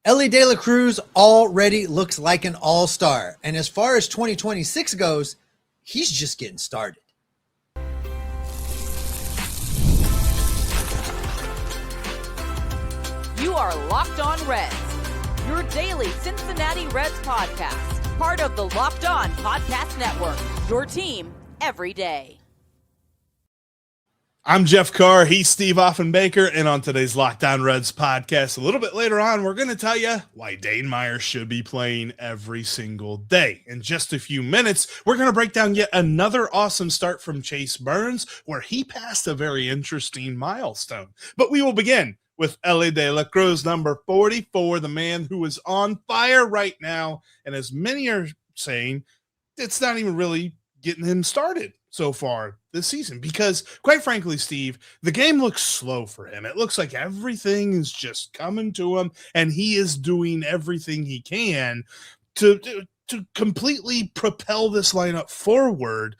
Elly De La Cruz already looks like an all-star. And as far as 2026 goes, he's just getting started. You are Locked On Reds, your daily Cincinnati Reds podcast, part of the Locked On Podcast Network, your team every day. I'm Jeff Carr, he's Steve Offenbaker, and on today's Locked On Reds podcast, a little bit later on, we're going to tell you why Dane Myers should be playing every single day. In just a few minutes, we're going to break down yet another awesome start from Chase Burns, where he passed a very interesting milestone. But we will begin with Elly De La Cruz, number 44, the man who is on fire right now, and as many are saying, it's not even really getting him started so far this season, because quite frankly, Steve, the game looks slow for him. It looks like everything is just coming to him, and he is doing everything he can to completely propel this lineup forward.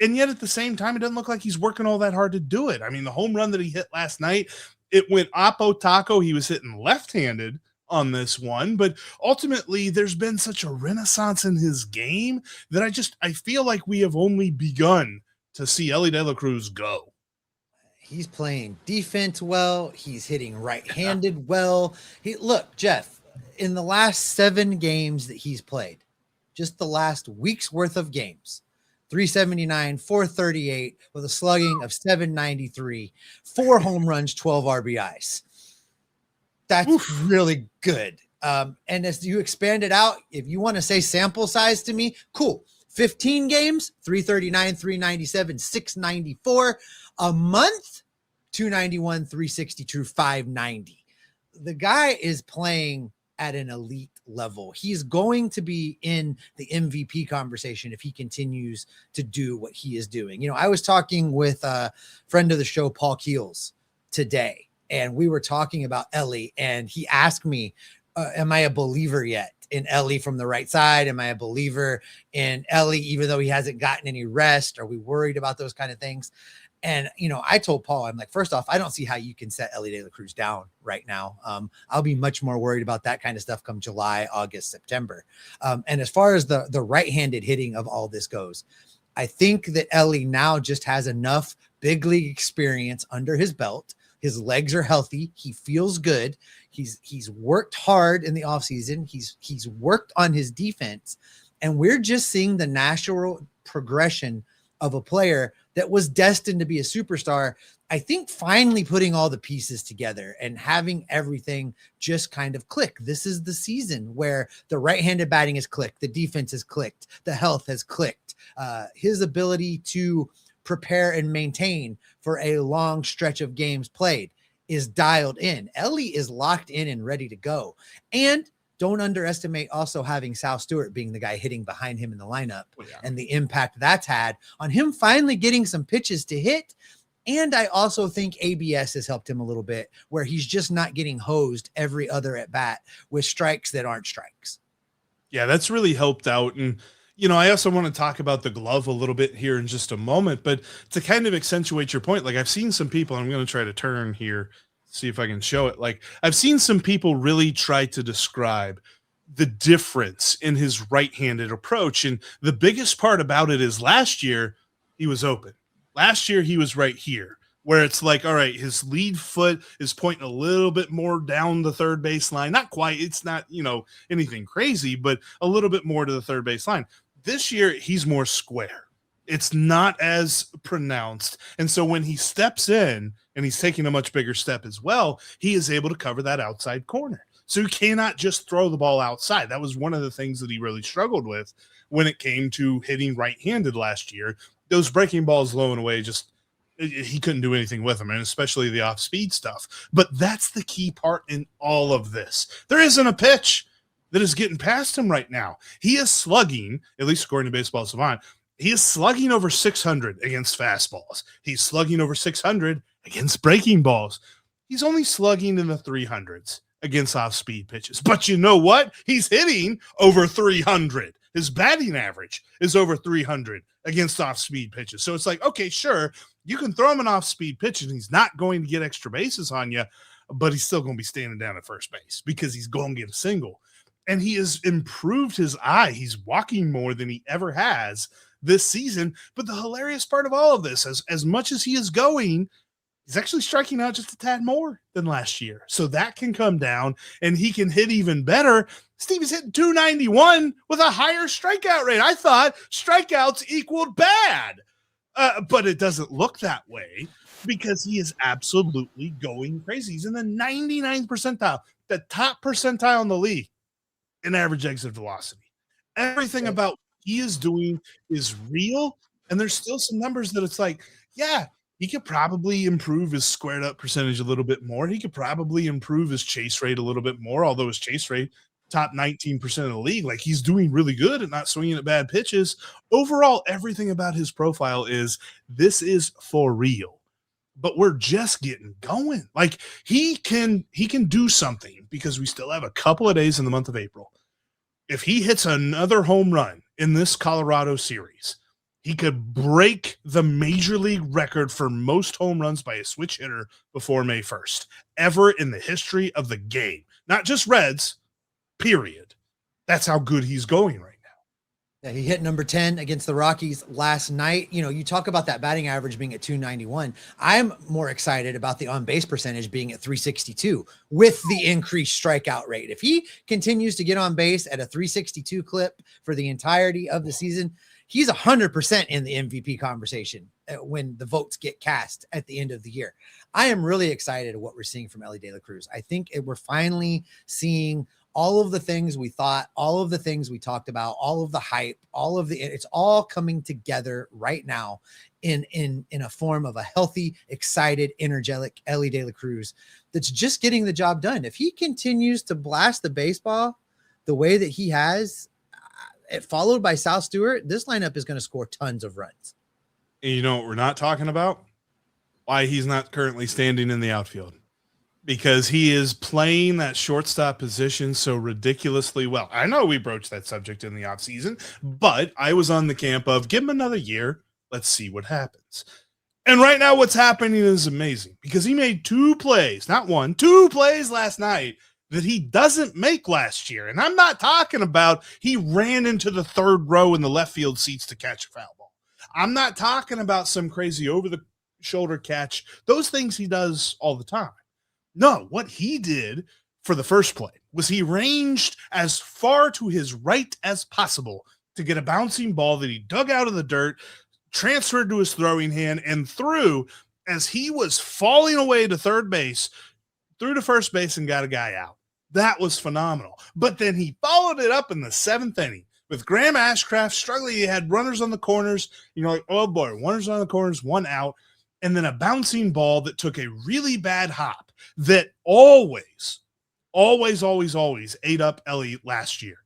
And yet at the same time, it doesn't look like he's working all that hard to do it. I mean, the home run that he hit last night, it went oppo taco. He was hitting left-handed on this one, but ultimately there's been such a renaissance in his game that I feel like we have only begun to see Elly De La Cruz go. He's playing defense well. He's hitting right-handed well. Look, Jeff, in the last 7 games that he's played, just the last week's worth of games, 379, 438 with a slugging of 793, 4 home runs, 12 RBIs. That's really good. And as you expand it out, if you want to say sample size to me, cool. 15 games, 339, 397, 694. A month, 291, 362, 590. The guy is playing at an elite level. He's going to be in the MVP conversation if he continues to do what he is doing. You know, I was talking with a friend of the show, Paul Keels, today, and we were talking about Elly, and he asked me, am I a believer yet in Elly from the right side? Am I a believer in Elly, even though he hasn't gotten any rest? Are we worried about those kind of things? And, you know, I told Paul, I'm like, first off, I don't see how you can set Elly De La Cruz down right now. I'll be much more worried about that kind of stuff come July, August, September. And as far as the right-handed hitting of all this goes, I think that Elly now just has enough big league experience under his belt. His legs are healthy. He feels good. He's worked hard in the offseason. He's worked on his defense. And we're just seeing the natural progression of a player that was destined to be a superstar. I think finally putting all the pieces together and having everything just kind of click. This is the season where the right-handed batting has clicked. The defense has clicked. The health has clicked. His ability to prepare and maintain for a long stretch of games played is dialed in. Elly is locked in and ready to go. And don't underestimate also having Sal Stewart being the guy hitting behind him in the lineup and the impact that's had on him finally getting some pitches to hit. And I also think ABS has helped him a little bit, where he's just not getting hosed every other at bat with strikes that aren't strikes. Yeah, that's really helped out. And you know, I also want to talk about the glove a little bit here in just a moment, but to kind of accentuate your point, like I've seen some people, I'm going to try to turn here, see if I can show it. Like I've seen some people really try to describe the difference in his right-handed approach. And the biggest part about it is last year he was open. Last year he was right here, where it's like, all right, his lead foot is pointing a little bit more down the third base line. Not quite. It's not, you know, anything crazy, but a little bit more to the third base line. This year, he's more square. It's not as pronounced. And so when he steps in, and he's taking a much bigger step as well, he is able to cover that outside corner. So you cannot just throw the ball outside. That was one of the things that he really struggled with when it came to hitting right-handed last year. Those breaking balls low and away, just he couldn't do anything with them, and especially the off-speed stuff. But that's the key part in all of this. There isn't a pitch that is getting past him right now. He is slugging, at least according to Baseball Savant, he is slugging over 600 against fastballs. He's slugging over 600 against breaking balls. He's only slugging in the 300s against off-speed pitches. But you know what? He's hitting over 300. His batting average is over 300 against off-speed pitches. So it's like, okay, sure, you can throw him an off-speed pitch and he's not going to get extra bases on you. but he's still going to be standing down at first base because he's going to get a single. And he has improved his eye. He's walking more than he ever has this season. But the hilarious part of all of this, as much as he is going, he's actually striking out just a tad more than last year. So that can come down and he can hit even better. Stevie's hitting 291 with a higher strikeout rate. I thought strikeouts equaled bad, but it doesn't look that way because he is absolutely going crazy. He's in the 99th percentile, the top percentile in the league in average exit velocity. Everything about what he is doing is real. And there's still some numbers that it's like, yeah, he could probably improve his squared up percentage a little bit more. He could probably improve his chase rate a little bit more, although his chase rate, top 19% of the league. Like, he's doing really good at not swinging at bad pitches. Overall, everything about his profile is this is for real. But we're just getting going. Like, he can do something because we still have a couple of days in the month of April. If he hits another home run in this Colorado series, he could break the major league record for most home runs by a switch hitter before May 1st, ever in the history of the game. Not just Reds, period. That's how good he's going right now. Yeah, he hit number 10 against the Rockies last night. You know, you talk about that batting average being at 291. I'm more excited about the on-base percentage being at 362 with the increased strikeout rate. If he continues to get on base at a 362 clip for the entirety of the season, he's 100% in the MVP conversation when the votes get cast at the end of the year. I am really excited at what we're seeing from Elly De La Cruz. I think we're finally seeing all of the things we thought, all of the things we talked about, all of the hype, it's all coming together right now in a form of a healthy, excited, energetic Elly De La Cruz that's just getting the job done. If he continues to blast the baseball the way that he has, followed by Sal Stewart, this lineup is going to score tons of runs. And you know what we're not talking about? Why he's not currently standing in the outfield. Because he is playing that shortstop position so ridiculously well. I know we broached that subject in the offseason, but I was on the camp of give him another year. Let's see what happens. And right now what's happening is amazing because he made two plays last night that he doesn't make last year. And I'm not talking about he ran into the third row in the left field seats to catch a foul ball. I'm not talking about some crazy over-the-shoulder catch. Those things he does all the time. No, what he did for the first play was he ranged as far to his right as possible to get a bouncing ball that he dug out of the dirt, transferred to his throwing hand, and threw as he was falling away to third base, threw to first base and got a guy out. That was phenomenal. But then he followed it up in the seventh inning with Graham Ashcraft struggling. He had runners on the corners. You know, like, oh boy, runners on the corners, one out. And then a bouncing ball that took a really bad hop that always ate up Elly last year.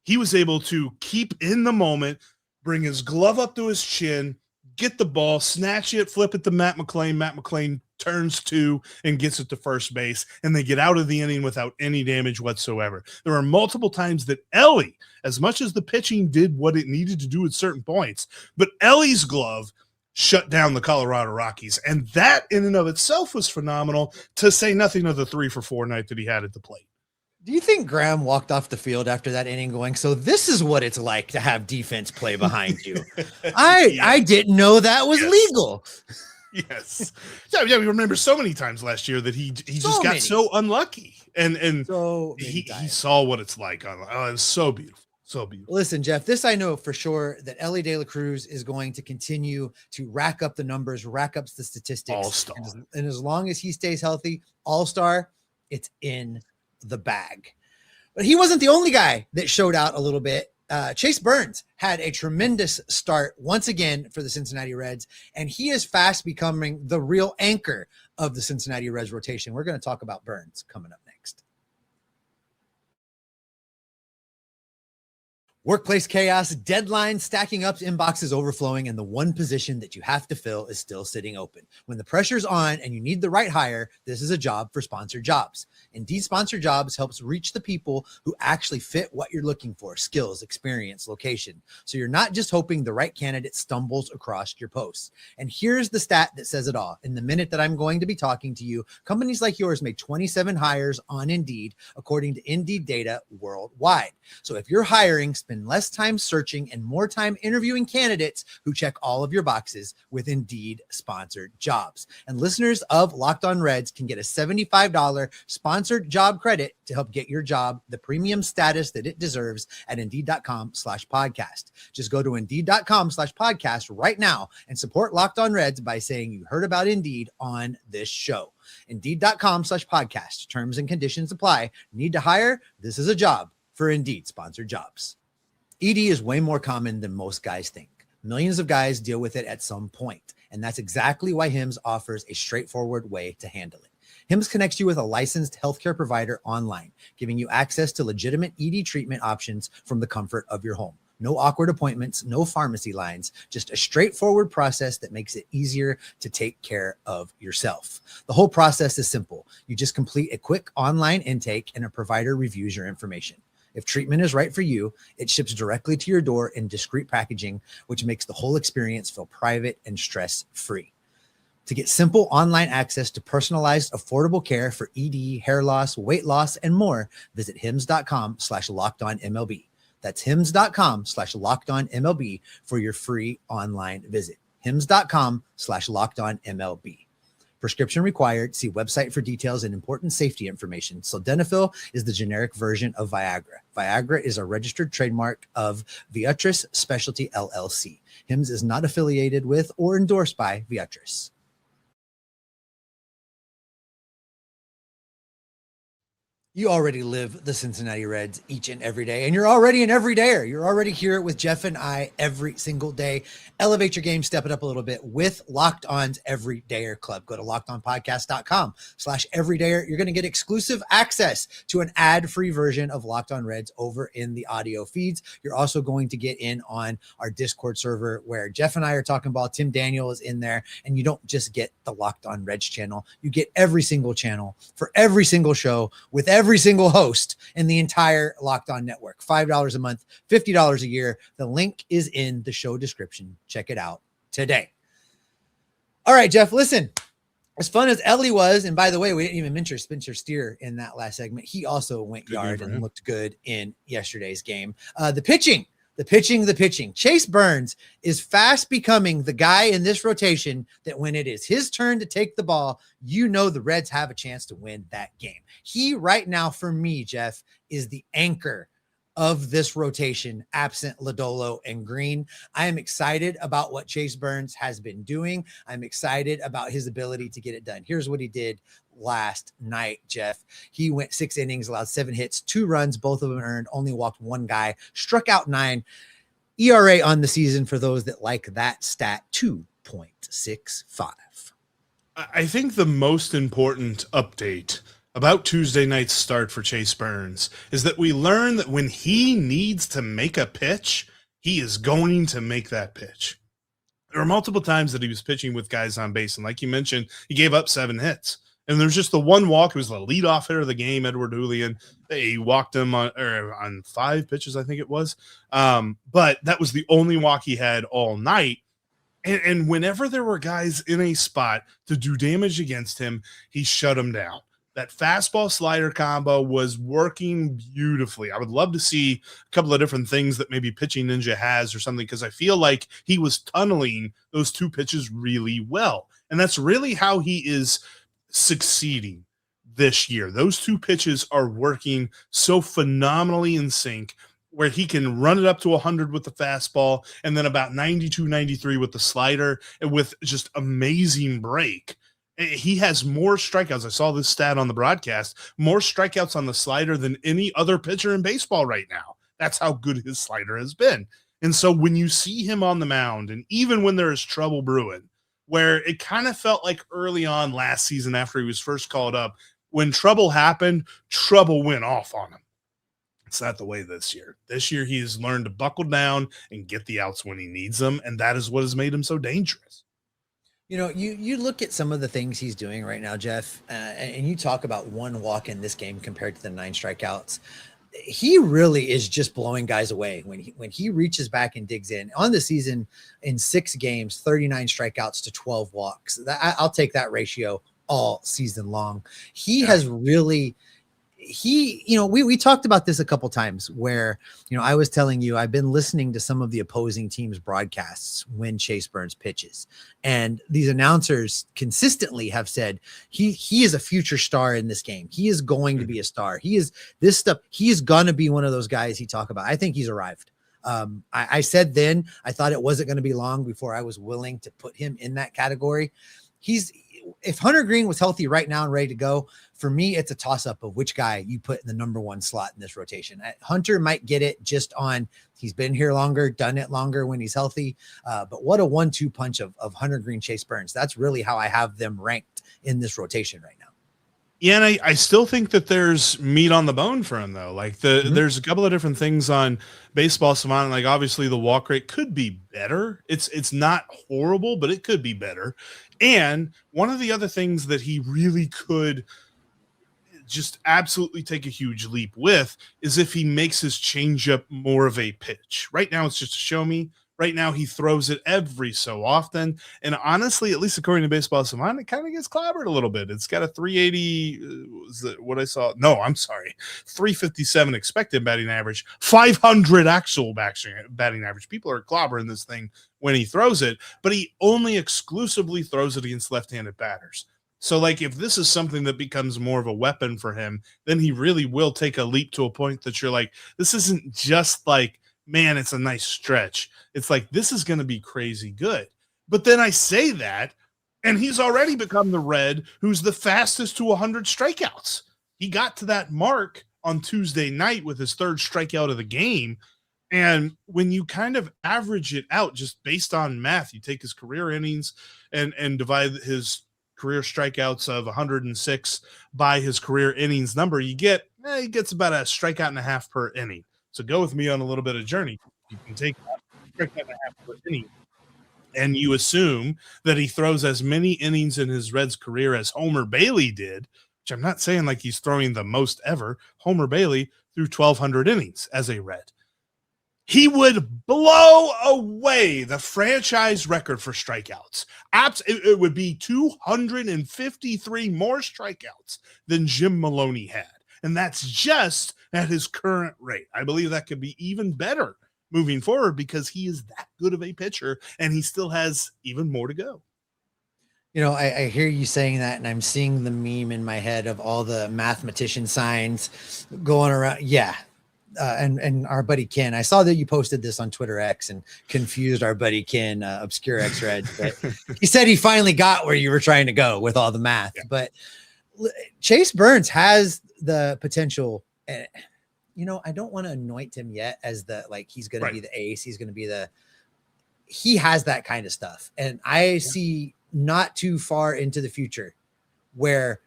He was able to keep in the moment, bring his glove up to his chin, get the ball, snatch it, flip it to Matt McClain. Matt McClain turns two and gets it to first base, and they get out of the inning without any damage whatsoever. There are multiple times that Elly, as much as the pitching did what it needed to do at certain points, but Elly's glove shut down the Colorado Rockies. And that in and of itself was phenomenal, to say nothing of the 3-for-4 night that he had at the plate. Do you think Graham walked off the field after that inning going, so this is what it's like to have defense play behind you? I didn't know that was legal. Yes. Yeah, we remember so many times last year that he just got so unlucky. And so he saw what it's like. It was so beautiful. So beautiful. Listen, Jeff, this I know for sure that Elly De La Cruz is going to continue to rack up the numbers, rack up the statistics. All-star. And as long as he stays healthy, all-star, it's in the bag. But he wasn't the only guy that showed out a little bit. Chase Burns had a tremendous start once again for the Cincinnati Reds, and he is fast becoming the real anchor of the Cincinnati Reds rotation. We're going to talk about Burns coming up next. Workplace chaos, deadlines stacking up, inboxes overflowing, and the one position that you have to fill is still sitting open. When the pressure's on and you need the right hire, this is a job for Sponsored Jobs. Indeed Sponsored Jobs helps reach the people who actually fit what you're looking for: skills, experience, location. So you're not just hoping the right candidate stumbles across your posts. And here's the stat that says it all. In the minute that I'm going to be talking to you, companies like yours made 27 hires on Indeed, according to Indeed data worldwide. So if you're hiring, spend less time searching and more time interviewing candidates who check all of your boxes with Indeed Sponsored Jobs. And listeners of Locked On Reds can get a $75 sponsored job credit to help get your job the premium status that it deserves at Indeed.com/podcast. Just go to Indeed.com/podcast right now and support Locked On Reds by saying you heard about Indeed on this show. Indeed.com/podcast. Terms and conditions apply. Need to hire? This is a job for Indeed Sponsored Jobs. ED is way more common than most guys think. Millions of guys deal with it at some point, and that's exactly why HIMS offers a straightforward way to handle it. HIMS connects you with a licensed healthcare provider online, giving you access to legitimate ED treatment options from the comfort of your home. No awkward appointments, no pharmacy lines, just a straightforward process that makes it easier to take care of yourself. The whole process is simple. You just complete a quick online intake and a provider reviews your information. If treatment is right for you, it ships directly to your door in discreet packaging, which makes the whole experience feel private and stress-free. To get simple online access to personalized, affordable care for ED, hair loss, weight loss, and more, visit hims.com/lockedonmlb. That's hims.com/lockedonmlb for your free online visit. hims.com/lockedonmlb. Prescription required. See website for details and important safety information. Sildenafil is the generic version of Viagra. Viagra is a registered trademark of Viatris Specialty LLC. HIMS is not affiliated with or endorsed by Viatris. You already live the Cincinnati Reds each and every day, and you're already an everydayer. You're already here with Jeff and I every single day. Elevate your game, step it up a little bit with Locked On's Everydayer Club. Go to lockedonpodcast.com/everydayer. You're going to get exclusive access to an ad-free version of Locked On Reds over in the audio feeds. You're also going to get in on our Discord server where Jeff and I are talking about. Tim Daniel is in there, and you don't just get the Locked On Reds channel. You get every single channel for every single show with every single host in the entire Locked On network. $5 a month, $50 a year. The link is in the show description. Check it out today. All right, Jeff, listen, as fun as Elly was, and by the way, we didn't even mention Spencer Steer in that last segment. He also went yard and looked good in yesterday's game. The pitching. Chase Burns is fast becoming the guy in this rotation that when it is his turn to take the ball, you know the Reds have a chance to win that game. He right now, for me, Jeff, is the anchor of this rotation, absent Lodolo and Green. I am excited about what Chase Burns has been doing. I'm excited about his ability to get it done. Here's what he did last night, Jeff. He went 6 innings, allowed 7 hits, 2 runs, both of them earned, only walked 1 guy, struck out 9. ERA on the season, for those that like that stat, 2.65. I think the most important update about Tuesday night's start for Chase Burns is that we learn that when he needs to make a pitch, he is going to make that pitch. There were multiple times that he was pitching with guys on base, and like you mentioned, he gave up 7 hits. And there's just the one walk. It was the leadoff hitter of the game, Edward Julian. They walked him on 5 pitches, I think it was. But that was the only walk he had all night. And whenever there were guys in a spot to do damage against him, he shut them down. That fastball slider combo was working beautifully. I would love to see a couple of different things that maybe Pitching Ninja has or something, because I feel like he was tunneling those 2 pitches really well. And that's really how he is succeeding this year. Those 2 pitches are working so phenomenally in sync, where he can run it up to 100 with the fastball and then about 92, 93 with the slider, and with just amazing break. He has more strikeouts. I saw this stat on the broadcast, more strikeouts on the slider than any other pitcher in baseball right now. That's how good his slider has been. And so when you see him on the mound, and even when there is trouble brewing, where it kind of felt like early on last season after he was first called up, when trouble happened, trouble went off on him. It's not the way this year. This year, he has learned to buckle down and get the outs when he needs them, and that is what has made him so dangerous. You know, you look at some of the things he's doing right now, Jeff, and you talk about one walk in this game compared to the 9 strikeouts. He really is just blowing guys away when he reaches back and digs in. On the season, in 6 games, 39 strikeouts to 12 walks. I'll take that ratio all season long. He has really – we talked about this a couple times where, I was telling you, I've been listening to some of the opposing teams' broadcasts when Chase Burns pitches, and these announcers consistently have said he is a future star in this game. He is going to be a star. He is this stuff. He is going to be one of those guys he talk about. I think he's arrived. I said then I thought it wasn't going to be long before I was willing to put him in that category. If Hunter Green was healthy right now and ready to go, for me, it's a toss-up of which guy you put in the number 1 slot in this rotation. Hunter might get it just on he's been here longer, done it longer when he's healthy. But what a 1-2 punch of Hunter Green, Chase Burns. That's really how I have them ranked in this rotation right now. Yeah, and I still think that there's meat on the bone for him, though. Like there's a couple of different things on Baseball Savant. Like obviously the walk rate could be better. It's not horrible, but it could be better. And one of the other things that he really could just absolutely take a huge leap with is if he makes his changeup more of a pitch. Right now, it's just a show me. Right now, he throws it every so often. And honestly, at least according to Baseball Savant, it kind of gets clobbered a little bit. It's got a 380, was that what I saw? No, I'm sorry. 357 expected batting average, 500 actual batting average. People are clobbering this thing when he throws it, but he only exclusively throws it against left-handed batters. So, like, if this is something that becomes more of a weapon for him, then he really will take a leap to a point that you're like, this isn't just like, man, it's a nice stretch. It's like, this is going to be crazy good. But then I say that, and he's already become the Red who's the fastest to 100 strikeouts. He got to that mark on Tuesday night with his 3rd strikeout of the game. And when you kind of average it out just based on math, you take his career innings and divide his career strikeouts of 106 by his career innings number, he gets about a strikeout and a half per inning. So go with me on a little bit of journey. You can take a strikeout and a half per inning, and you assume that he throws as many innings in his Reds career as Homer Bailey did, which I'm not saying like he's throwing the most ever. Homer Bailey threw 1,200 innings as a Red. He would blow away the franchise record for strikeouts. It would be 253 more strikeouts than Jim Maloney had. And that's just at his current rate. I believe that could be even better moving forward because he is that good of a pitcher and he still has even more to go. I hear you saying that, and I'm seeing the meme in my head of all the mathematician signs going around. Yeah. And our buddy Ken, I saw that you posted this on Twitter X and confused our buddy Ken, Obscure X Red. But he said he finally got where you were trying to go with all the math. Yeah. But Chase Burns has the potential. I don't want to anoint him yet as he's going to be the ace. He's going to be he has that kind of stuff. And I see not too far into the future where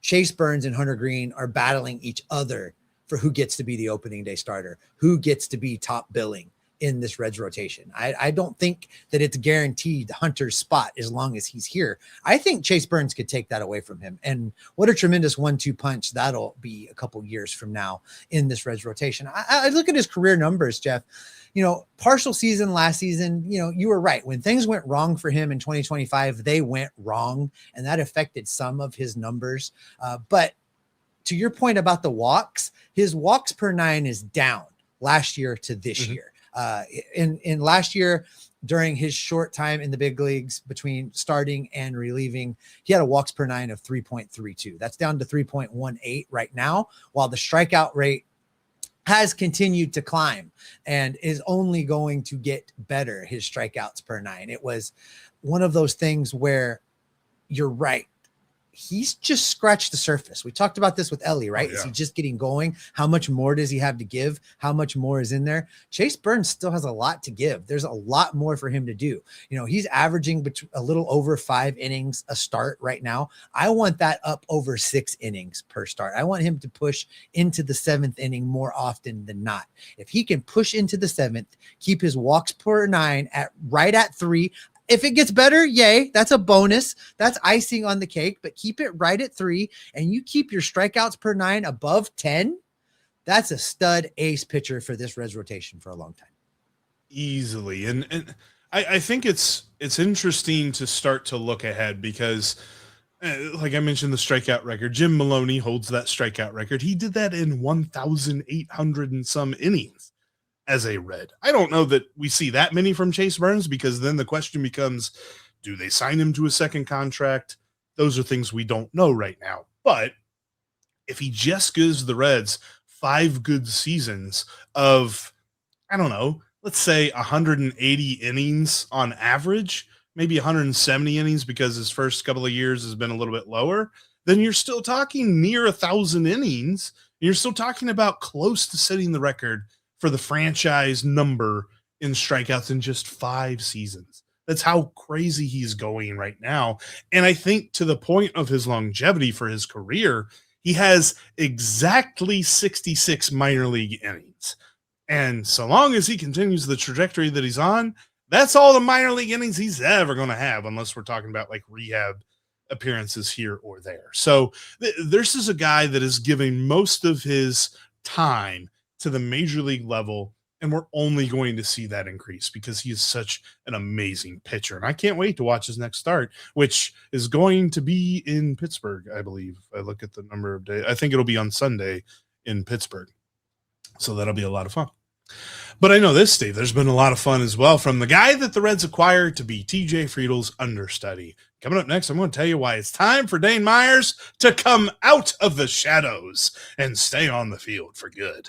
Chase Burns and Hunter Green are battling each other for who gets to be the opening day starter, who gets to be top billing in this Reds rotation. I don't think that it's guaranteed Hunter's spot as long as he's here. I think Chase Burns could take that away from him. And what a tremendous 1-2 punch that'll be a couple years from now in this Reds rotation. I look at his career numbers, Jeff. Partial season last season, you were right. When things went wrong for him in 2025, they went wrong, and that affected some of his numbers. But to your point about the walks, his walks per 9 is down last year to this year. In last year, during his short time in the big leagues between starting and relieving, he had a walks per 9 of 3.32. That's down to 3.18 right now, while the strikeout rate has continued to climb and is only going to get better. His strikeouts per 9. It was one of those things where you're right. he's just scratched the surface. We talked about this with Elly, right? Is he just getting going? How much more does he have to give? How much more is in there? Chase Burns still has a lot to give. There's a lot more for him to do. He's averaging a little over 5 innings a start right now. I want that up over 6 innings per start. I want him to push into the 7th inning more often than not. If he can push into the 7th, keep his walks per 9 right at 3. If it gets better, yay, that's a bonus. That's icing on the cake, but keep it right at 3 and you keep your strikeouts per 9 above 10. That's a stud ace pitcher for this Reds rotation for a long time. Easily. And I think it's interesting to start to look ahead because like I mentioned, the strikeout record, Jim Maloney holds that strikeout record. He did that in 1,800 and some innings as a Red. I don't know that we see that many from Chase Burns because then the question becomes, do they sign him to a second contract? Those are things we don't know right now. But if he just gives the Reds 5 good seasons of, I don't know, let's say 180 innings on average, maybe 170 innings because his first couple of years has been a little bit lower, then you're still talking near 1,000 innings. You're still talking about close to setting the record for the franchise number in strikeouts in just 5 seasons. That's how crazy he's going right now. And I think to the point of his longevity for his career, he has exactly 66 minor league innings. And so long as he continues the trajectory that he's on, that's all the minor league innings he's ever going to have, unless we're talking about like rehab appearances here or there. So this is a guy that is giving most of his time to the major league level, and we're only going to see that increase because he is such an amazing pitcher. And I can't wait to watch his next start, which is going to be in Pittsburgh, I believe. I look at the number of days. I think it'll be on Sunday in Pittsburgh. So that'll be a lot of fun. But I know this, Steve, there's been a lot of fun as well from the guy that the Reds acquired to be TJ Friedel's understudy. Coming up next, I'm going to tell you why it's time for Dane Myers to come out of the shadows and stay on the field for good.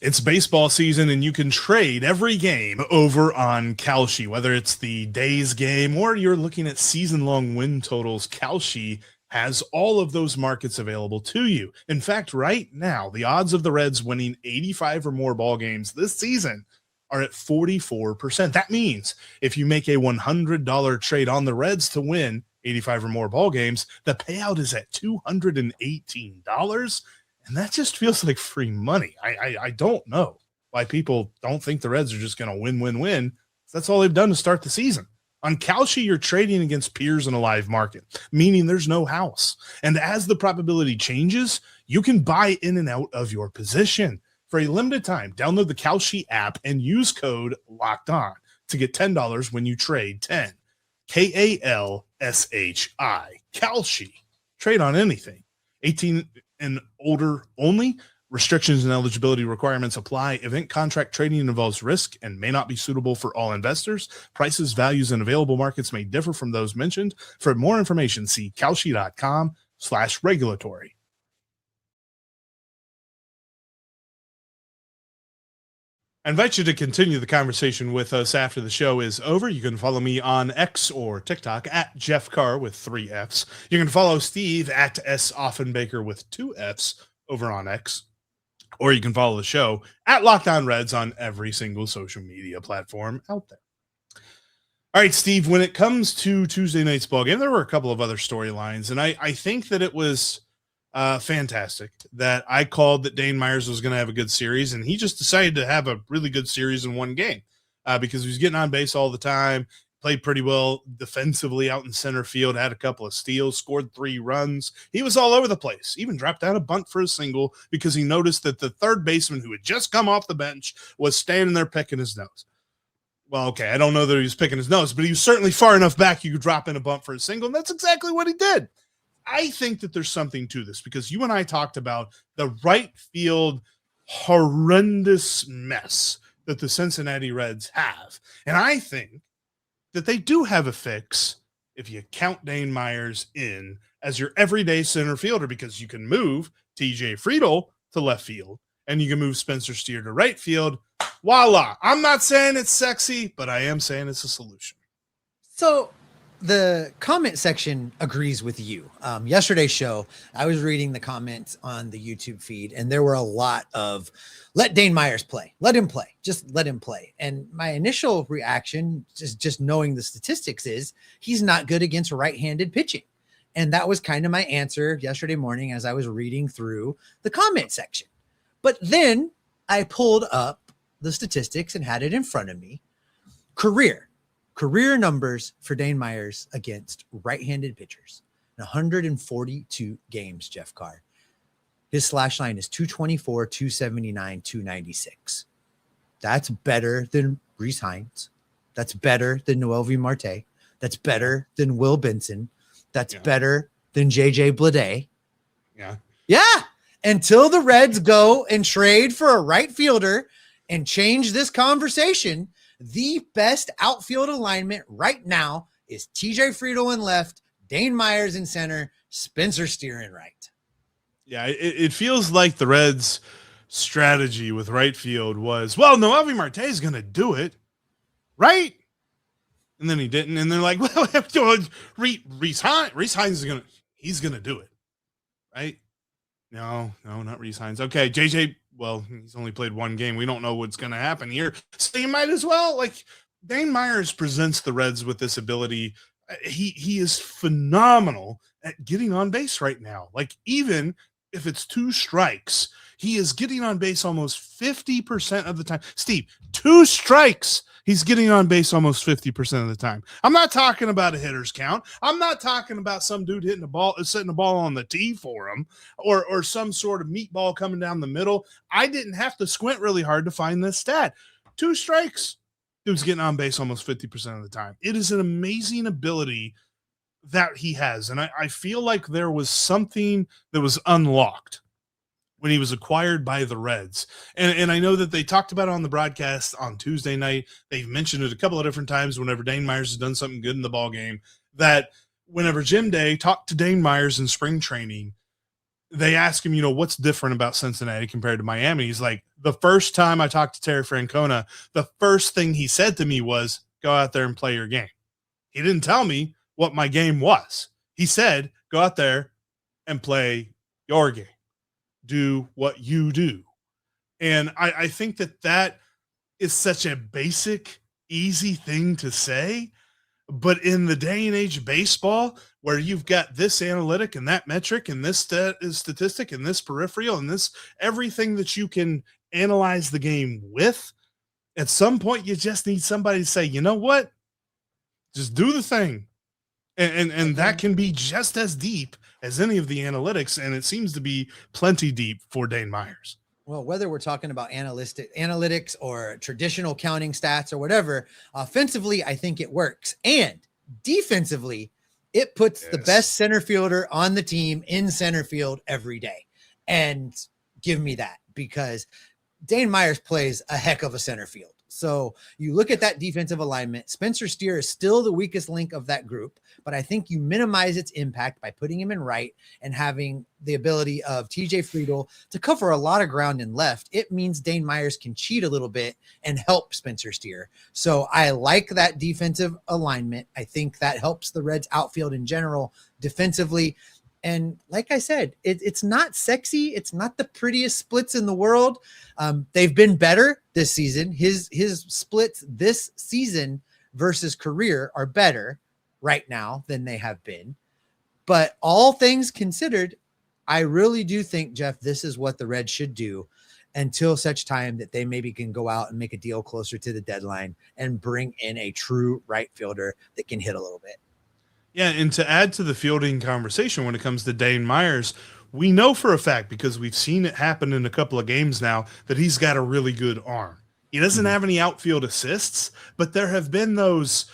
It's baseball season, and you can trade every game over on Kalshi, whether it's the day's game or you're looking at season-long win totals. Kalshi has all of those markets available to you. In fact, right now, the odds of the Reds winning 85 or more ball games this season are at 44%. That means if you make a $100 trade on the Reds to win 85 or more ball games, the payout is at $218. And that just feels like free money. I don't know why people don't think the Reds are just going to win. That's all they've done to start the season. On Kalshi, you're trading against peers in a live market, meaning there's no house. And as the probability changes, you can buy in and out of your position. For a limited time, download the Kalshi app and use code LOCKEDON to get $10 when you trade 10. Kalshi. Kalshi. Trade on anything. 18 and older only. Restrictions and eligibility requirements apply. Event contract trading involves risk and may not be suitable for all investors. Prices, values, and available markets may differ from those mentioned. For more information, see kalshi.com/regulatory. I invite you to continue the conversation with us after the show is over. You can follow me on X or TikTok at Jeff Carr with 3 Fs. You can follow Steve at S. Offenbaker with 2 Fs over on X. Or you can follow the show at Locked On Reds on every single social media platform out there. All right, Steve, when it comes to Tuesday night's ball game, there were a couple of other storylines, and I think that it was fantastic that I called that Dane Myers was going to have a good series, and he just decided to have a really good series in one game because he was getting on base all the time, played pretty well defensively out in center field, had a couple of steals, scored 3 runs. He was all over the place, even dropped down a bunt for a single because he noticed that the third baseman who had just come off the bench was standing there picking his nose. Well, okay, I don't know that he was picking his nose, but he was certainly far enough back you could drop in a bunt for a single, and that's exactly what he did. I think that there's something to this because you and I talked about the right field horrendous mess that the Cincinnati Reds have. And I think that they do have a fix if you count Dane Myers in as your everyday center fielder because you can move TJ Friedel to left field and you can move Spencer Steer to right field. Voila. I'm not saying it's sexy, but I am saying it's a solution. So the comment section agrees with you. Yesterday's show, I was reading the comments on the YouTube feed, and there were a lot of let Dane Myers play, let him play, just let him play. And my initial reaction, just knowing the statistics, is he's not good against right-handed pitching. And that was kind of my answer yesterday morning as I was reading through the comment section. But then I pulled up the statistics and had it in front of me. Career numbers for Dane Myers against right-handed pitchers. 142 games, Jeff Carr. His slash line is 224, 279, 296. That's better than Rhys Hines. That's better than Noelvi Marte. That's better than Will Benson. That's better than JJ Bleday. Yeah. Until the Reds go and trade for a right fielder and change this conversation, the best outfield alignment right now is TJ Friedl in left, Dane Myers in center, Spencer Steer in right. Yeah, it feels like the Reds' strategy with right field was, well, Noelvi Marte is going to do it, right? And then he didn't. And they're like, well, Rhys Hines is going to do it, right? No, not Rhys Hines. Okay, JJ, well, he's only played one game. We don't know what's going to happen here. So you might as well, like, Dane Myers presents the Reds with this ability. He is phenomenal at getting on base right now. Like, even if it's 2 strikes, he is getting on base almost 50% of the time. Steve, 2 strikes, he's getting on base almost 50% of the time. I'm not talking about a hitter's count. I'm not talking about some dude setting the ball on the tee for him, or some sort of meatball coming down the middle. I didn't have to squint really hard to find this stat. 2 strikes, dude's getting on base almost 50% of the time. It is an amazing ability that he has. And I feel like there was something that was unlocked when he was acquired by the Reds. And I know that they talked about it on the broadcast on Tuesday night. They've mentioned it a couple of different times whenever Dane Myers has done something good in the ball game, that whenever Jim Day talked to Dane Myers in spring training, they asked him, what's different about Cincinnati compared to Miami? He's like, the first time I talked to Terry Francona, the first thing he said to me was, go out there and play your game. He didn't tell me what my game was. He said, go out there and play your game. Do what you do. And I think that is such a basic, easy thing to say. But in the day and age of baseball, where you've got this analytic and that metric and this statistic and this peripheral and this everything that you can analyze the game with, at some point you just need somebody to say, you know what? Just do the thing. And that can be just as deep as any of the analytics, and it seems to be plenty deep for Dane Myers. Well, whether we're talking about analytics or traditional counting stats or whatever, offensively, I think it works. And defensively, it puts the best center fielder on the team in center field every day. And give me that, because Dane Myers plays a heck of a center field. So you look at that defensive alignment, Spencer Steer is still the weakest link of that group, but I think you minimize its impact by putting him in right and having the ability of TJ Friedl to cover a lot of ground in left. It means Dane Myers can cheat a little bit and help Spencer Steer. So I like that defensive alignment. I think that helps the Reds outfield in general defensively. And like I said, it's not sexy. It's not the prettiest splits in the world. They've been better this season. His splits this season versus career are better right now than they have been. But all things considered, I really do think, Jeff, this is what the Reds should do until such time that they maybe can go out and make a deal closer to the deadline and bring in a true right fielder that can hit a little bit. Yeah, and to add to the fielding conversation when it comes to Dane Myers, we know for a fact, because we've seen it happen in a couple of games now, that he's got a really good arm. He doesn't have any outfield assists, but there have been those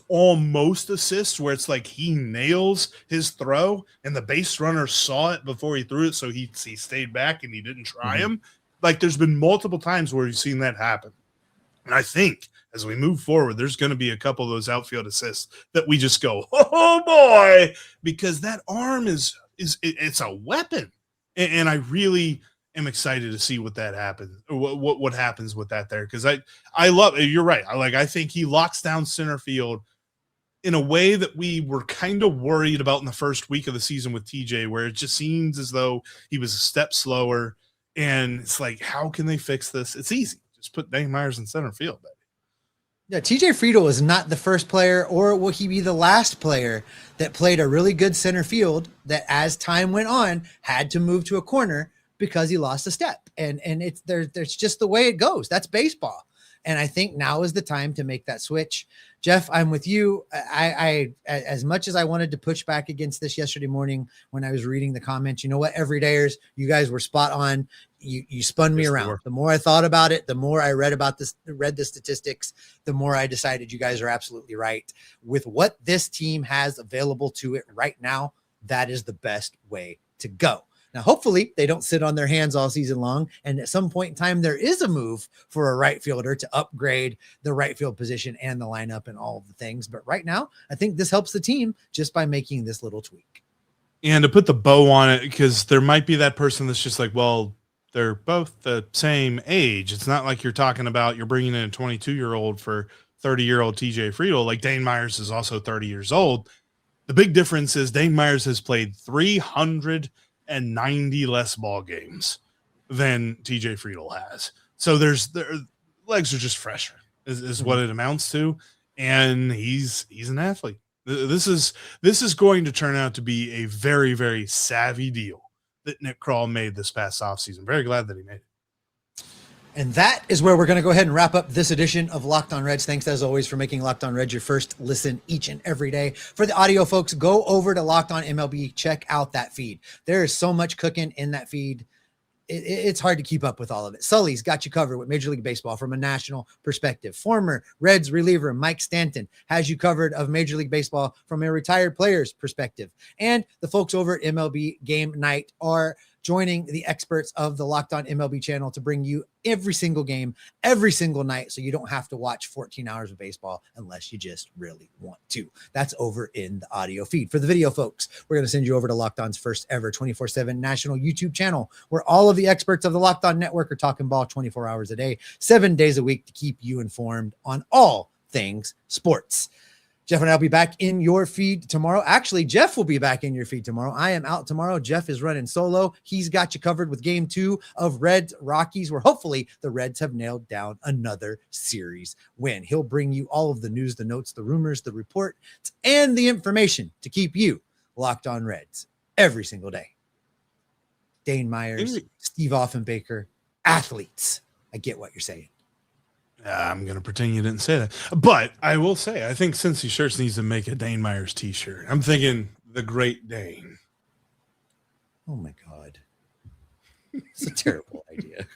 almost assists where it's like he nails his throw and the base runner saw it before he threw it, so he stayed back and he didn't try him. Like, there's been multiple times where you've seen that happen. And I think as we move forward, there's going to be a couple of those outfield assists that we just go, oh boy, because that arm it's a weapon. And I really am excited to see what that happens, or what happens with that there. Cause I love it. You're right. I think he locks down center field in a way that we were kind of worried about in the first week of the season with TJ, where it just seems as though he was a step slower. And it's like, how can they fix this? It's easy. Just put Dane Myers in center field, baby. Yeah, TJ Friedl is not the first player, or will he be the last player that played a really good center field that, as time went on, had to move to a corner because he lost a step. And it's there's just the way it goes. That's baseball. And I think now is the time to make that switch. Jeff, I'm with you. I as much as I wanted to push back against this yesterday morning when I was reading the comments, you know what, everydayers, you guys were spot on. You spun me around. The more I thought about it, the more I read the statistics, the more I decided you guys are absolutely right. With what this team has available to it right now, that is the best way to go. Now, hopefully they don't sit on their hands all season long. And at some point in time, there is a move for a right fielder to upgrade the right field position and the lineup and all of the things. But right now, I think this helps the team just by making this little tweak. And to put the bow on it, because there might be that person that's just like, well, they're both the same age. It's not like you're talking about you're bringing in a 22-year-old for 30-year-old TJ Friedl. Like, Dane Myers is also 30 years old. The big difference is Dane Myers has played 390 less ball games than TJ Friedl has. So their legs are just fresher is what it amounts to. And he's an athlete. This is going to turn out to be a very, very savvy deal that Nick Krall made this past offseason. Very glad that he made it. And that is where we're going to go ahead and wrap up this edition of Locked On Reds. Thanks, as always, for making Locked On Reds your first listen each and every day. For the audio folks, go over to Locked On MLB. Check out that feed. There is so much cooking in that feed. It's hard to keep up with all of it. Sully's got you covered with Major League Baseball from a national perspective. Former Reds reliever Mike Stanton has you covered of Major League Baseball from a retired player's perspective. And the folks over at MLB Game Night are joining the experts of the Locked On MLB channel to bring you every single game, every single night, so you don't have to watch 14 hours of baseball unless you just really want to. That's over in the audio feed. For the video folks, we're going to send you over to Locked On's first ever 24/7 national YouTube channel, where all of the experts of the Locked On network are talking ball 24 hours a day, 7 days a week to keep you informed on all things sports. Jeff and I will be back in your feed tomorrow. Actually, Jeff will be back in your feed tomorrow. I am out tomorrow. Jeff is running solo. He's got you covered with game 2 of Reds Rockies, where hopefully the Reds have nailed down another series win. He'll bring you all of the news, the notes, the rumors, the report, and the information to keep you locked on Reds every single day. Dane Myers, Steve Offenbaker, athletes. I get what you're saying. I'm going to pretend you didn't say that. But I will say, I think Cincy Shirts needs to make a Dane Myers t-shirt. I'm thinking the Great Dane. Oh, my God. It's a terrible idea.